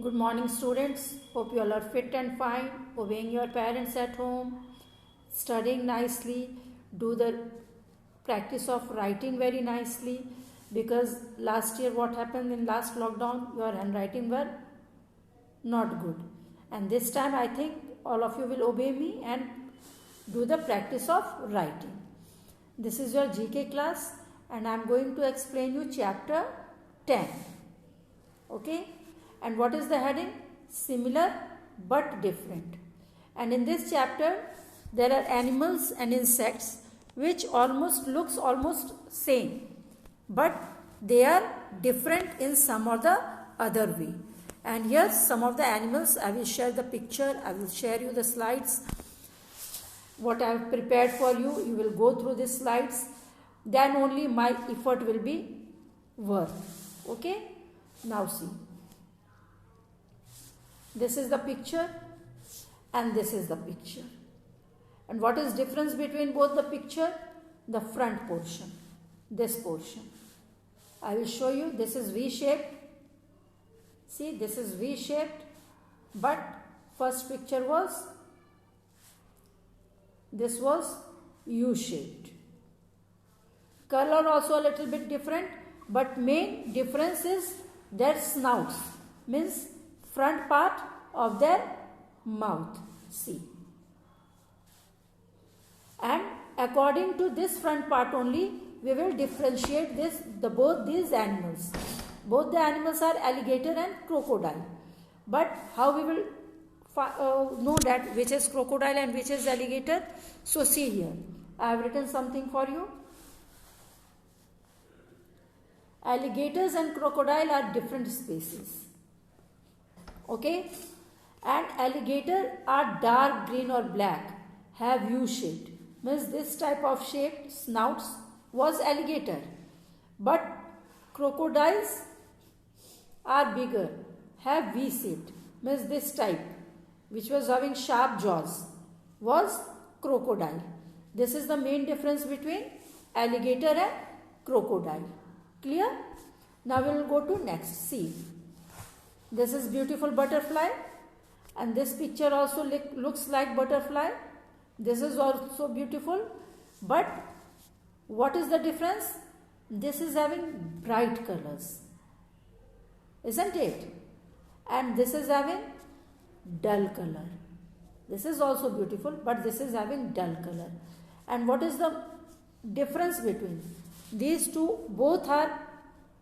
Good morning, students. Hope you all are fit and fine, obeying your parents at home, studying nicely, do the practice of writing very nicely, because last year what happened in last lockdown, your handwriting were not good. And this time I think all of you will obey me and do the practice of writing. This is your GK class and I am going to explain you chapter 10. Okay? And what is the heading? Similar but different. And in this chapter there are animals and insects which looks almost same, but they are different in some or the other way. And here some of the animals, I will share the picture, I will share you the slides. What I have prepared for you, you will go through these slides. Then only my effort will be worth. Okay? Now see. This is the picture and this is the picture. And what is difference between both the picture? The front portion, this portion. I will show you. This is V-shaped. See, this is V-shaped, but first picture was, this was U-shaped. Color also a little bit different, but main difference is their snouts, means front part of their mouth. See. And according to this front part only, we will differentiate both these animals. Both the animals are alligator and crocodile. But how we will know that which is crocodile and which is alligator? So see here, I have written something for you. Alligators and crocodile are different species. Okay? And alligator are dark green or black, have U-shaped. Means this type of shape, snouts, was alligator. But crocodiles are bigger, have V-shaped. Means this type, which was having sharp jaws, was crocodile. This is the main difference between alligator and crocodile. Clear? Now we will go to next. See. This is beautiful butterfly and this picture also looks like butterfly. This is also beautiful, but what is the difference? This is having bright colors, isn't it? And this is having dull color. This is also beautiful, but this is having dull color. And what is the difference between these two? Both are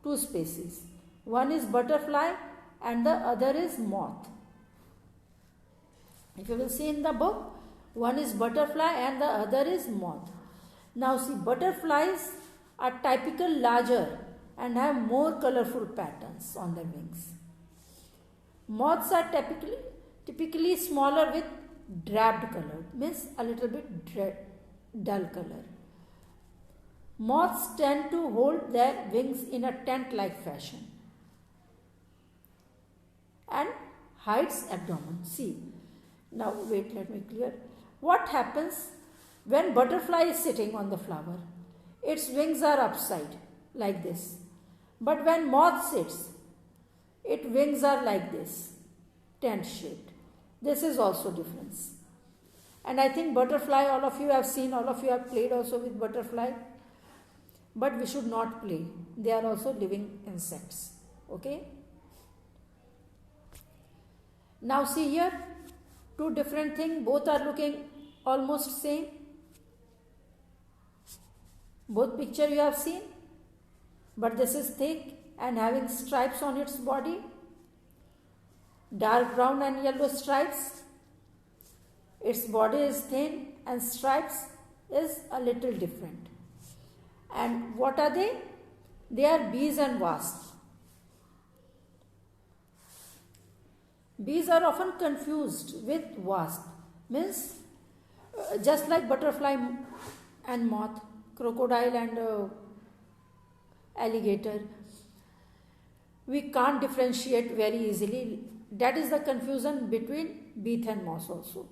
two species. One is butterfly and the other is moth. If you will see in the book, one is butterfly and the other is moth. Now see, butterflies are typically larger and have more colorful patterns on their wings. Moths are typically smaller with drabbed color, means a little bit dull color. Moths tend to hold their wings in a tent-like fashion and hides abdomen. See, now wait, let me clear. What happens when butterfly is sitting on the flower? Its wings are upside like this. But when moth sits, its wings are like this, tent shaped. This is also difference. And I think butterfly, all of you have seen, all of you have played also with butterfly. But we should not play. They are also living insects. Okay? Now see here, two different things. Both are looking almost same. Both picture you have seen. But this is thick and having stripes on its body. Dark brown and yellow stripes. Its body is thin and stripes is a little different. And what are they? They are bees and wasps. Bees are often confused with wasp. Means just like butterfly and moth, crocodile and alligator, we can't differentiate very easily. That is the confusion between bee and moth also.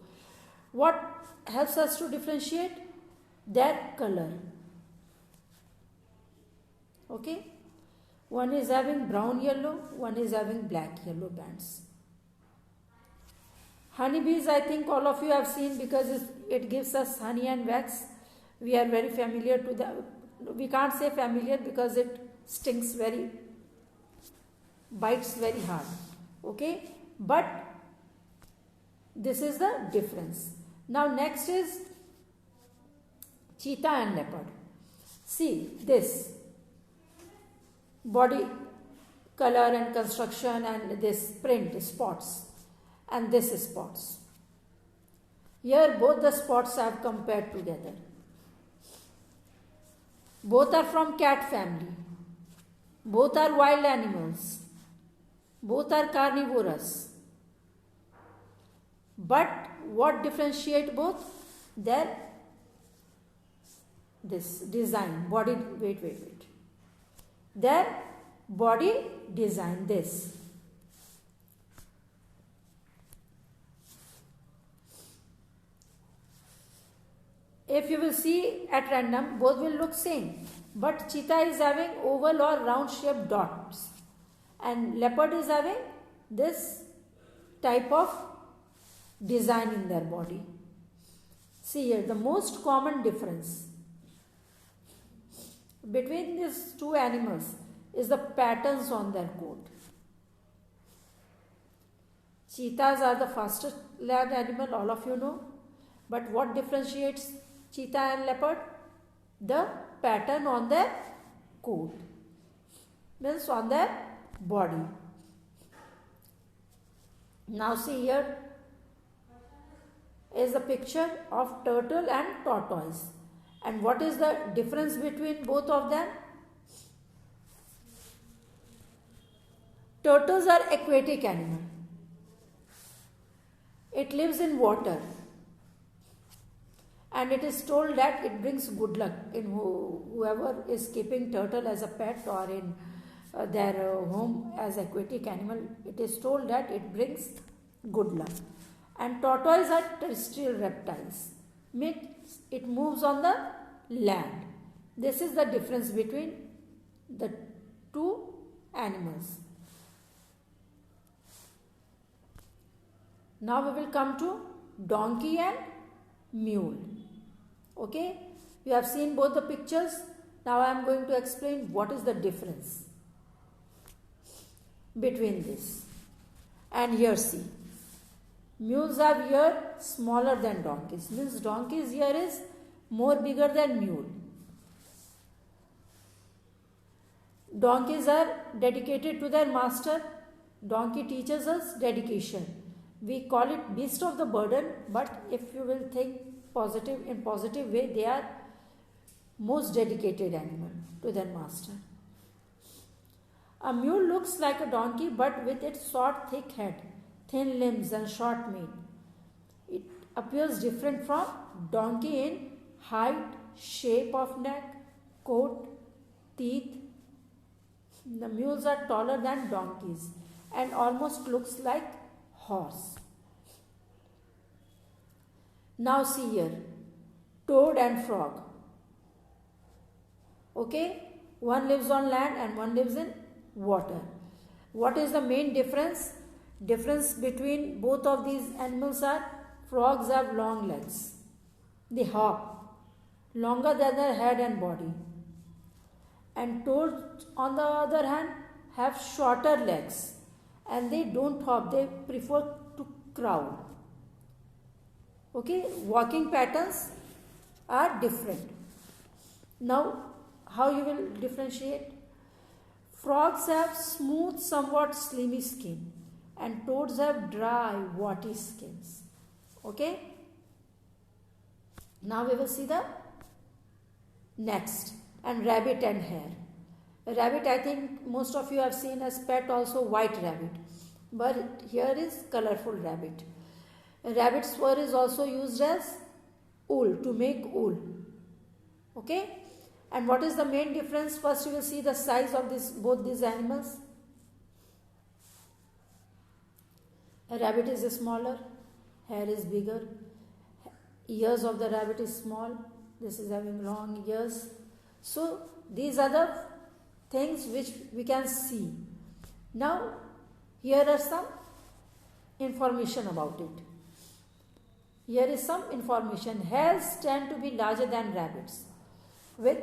What helps us to differentiate? Their color. Okay? One is having brown yellow, one is having black yellow bands. Honeybees, I think all of you have seen because it gives us honey and wax. We are very familiar to the, we can't say familiar because it stings very, bites very hard. Okay, but this is the difference. Now next is cheetah and leopard. See this body color and construction and this print spots and this spots. Here both the spots have compared together. Both are from cat family. Both are wild animals. Both are carnivorous. But what differentiate both? Their this design, body, wait. Their body design, this. If you will see at random, both will look same. But cheetah is having oval or round shaped dots. And leopard is having this type of design in their body. See here, the most common difference between these two animals is the patterns on their coat. Cheetahs are the fastest land animal, all of you know. But what differentiates cheetah and leopard? The pattern on their coat, means on their body. Now see here is the picture of turtle and tortoise. And what is the difference between both of them? Turtles are aquatic animal. It lives in water. And it is told that it brings good luck in whoever is keeping turtle as a pet or in their home as aquatic animal. It is told that it brings good luck. And tortoise are terrestrial reptiles. Means it moves on the land. This is the difference between the two animals. Now we will come to donkey and mule. Okay, you have seen both the pictures. Now I am going to explain what is the difference between this. And here see, mules have ear smaller than donkeys. Means donkey's ear is more bigger than mule. Donkeys are dedicated to their master. Donkey teaches us dedication. We call it beast of the burden, but if you will think in positive way, they are most dedicated animal to their master. A mule looks like a donkey, but with its short, thick head, thin limbs and short mane. It appears different from donkey in height, shape of neck, coat, teeth. The mules are taller than donkeys and almost looks like horse. Now see here, toad and frog. Okay, one lives on land and one lives in water. What is the main difference? Difference between both of these animals are frogs have long legs. They hop longer than their head and body. And toads on the other hand have shorter legs and they don't hop, they prefer to crawl. Okay, walking patterns are different. Now, how you will differentiate? Frogs have smooth, somewhat slimy skin and toads have dry, warty skins. Okay. Now we will see the next, and rabbit and hare. Rabbit, I think most of you have seen as pet also, white rabbit, but here is colorful rabbit. Rabbit's fur is also used as wool, to make wool. Okay, and what is the main difference? First you will see the size of both these animals. A rabbit is smaller, hare is bigger, ears of the rabbit is small, this is having long ears. So these are the things which we can see. Now here are some information about it. Here is some information. Hares tend to be larger than rabbits. With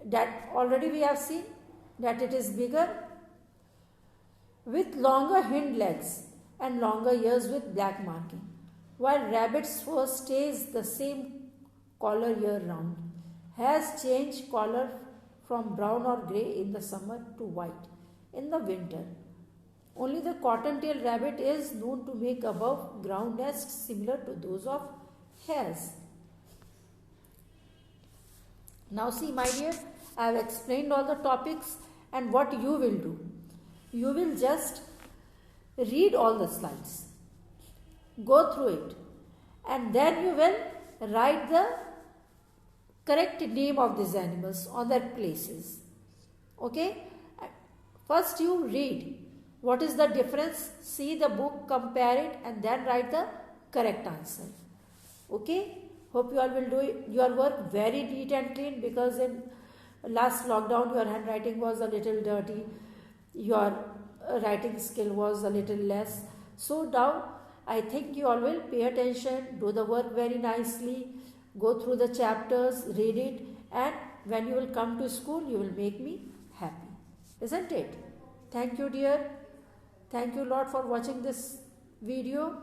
that already we have seen that it is bigger, with longer hind legs and longer ears with black marking, while rabbit's fur stays the same color year round. Hares change color from brown or grey in the summer to white in the winter. Only the cottontail rabbit is known to make above ground nests similar to those of hares. Now see my dear, I have explained all the topics, and what you will do. You will just read all the slides, go through it, and then you will write the correct name of these animals on their places. Okay? First you read what is the difference, see the book, compare it, and then write the correct answer. Okay? Hope you all will do your work very neat and clean, because in last lockdown your handwriting was a little dirty, your writing skill was a little less. So now I think you all will pay attention, do the work very nicely, go through the chapters, read it, and when you will come to school you will make me happy. Isn't it? Thank you dear. Thank you a lot for watching this video.